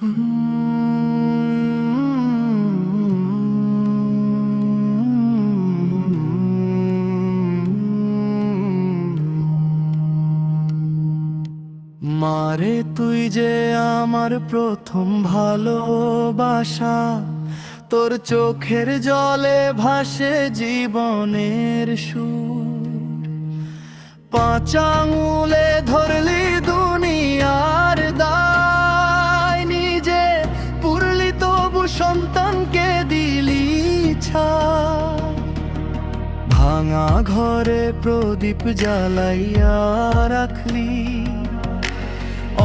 মারে তুই যে আমার প্রথম ভালোবাসা, তোর চোখের জলে ভাসে জীবনের সুর। 5 আঙুলে ধরলি দুনিয়ার দায়, নিজে পুরলি তবু সন্তানকে দিলি ছাড়। ভাঙা ঘরে প্রদীপ জ্বালাইয়া রাখলি,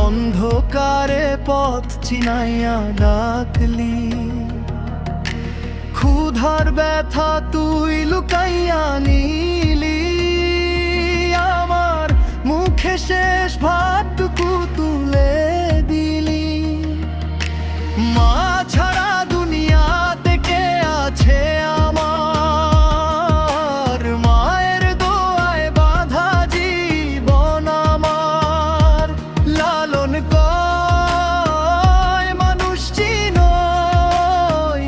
অন্ধকারে পথ চিনাইয়া ডাকলি। ক্ষুধার ব্যথা তুই লুকাইয়া নিলি, আমার মুখে শেষ ভাতটুকু তুলে দিলি। মা ছাড়া দুনিয়াতে কে আছে আমার, মায়ের দোয়ায় বাঁধা জীবন আমার। লালন কয় মানুষ চিনই,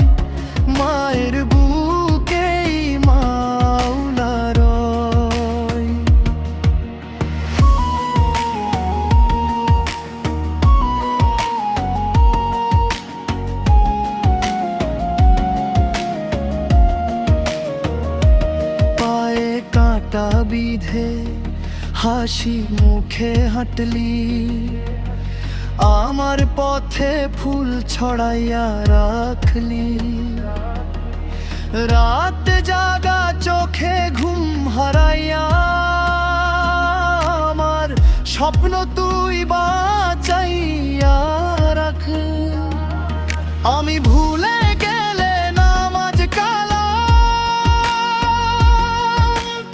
মায়ের বুকেই মাওলা রয়। পায়ে কাঁটা বিধে হাসি মুখে হাঁটলি, আমার পথে ফুল ছড়াইয়া রাখলি। রাত জাগা চোখে ঘুম হারাইয়া, আমার স্বপ্ন তুই বাঁচাইয়া রাখ। আমি ভুলে গেলে নামাজ কালাম,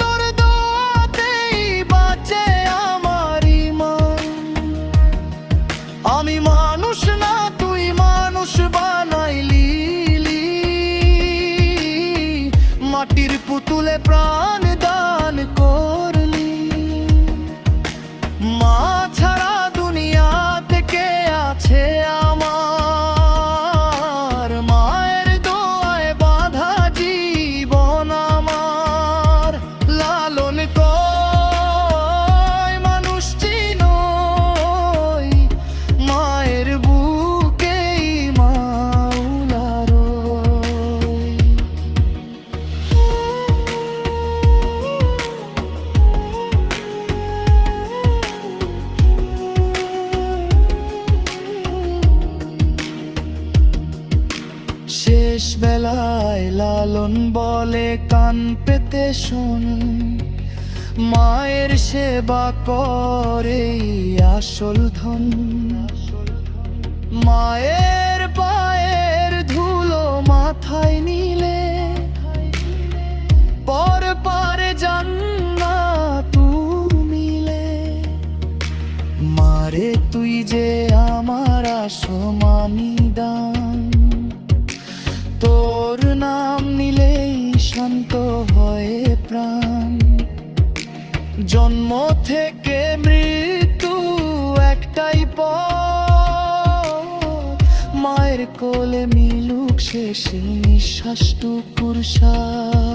তোর দোয়াতেই বাঁচে আমার ঈমান। আমি মানুষ না তুই মানুষ বানাইলি, মাটির পুতুলে প্রাণ দান করলি। মা ছাড়া দুনিয়াতে কে আছে আমার, মায়ের দোয়ায় বাঁধা জীবন আমার। লালন কয় মানুষ চিনই, মায়ের বুকেই মাওলা রয়। শেষ বেলায় লালন বলে কান পেতে শোন, মায়ের সেবা করে আসল ধন। মায়ের পায়ের ধুলো মাথায় নিলে, পর পারে জান্নাত মিলে। মারে তুই যে আমার আসমানি দান, তোর নাম নিলেই শান্ত হয় প্রাণ। জন্ম থেকে মৃত্যু একটাই পথ, মায়ের কোলে মিলুক শেষ নিঃশ্বাসটুকুর সাথ।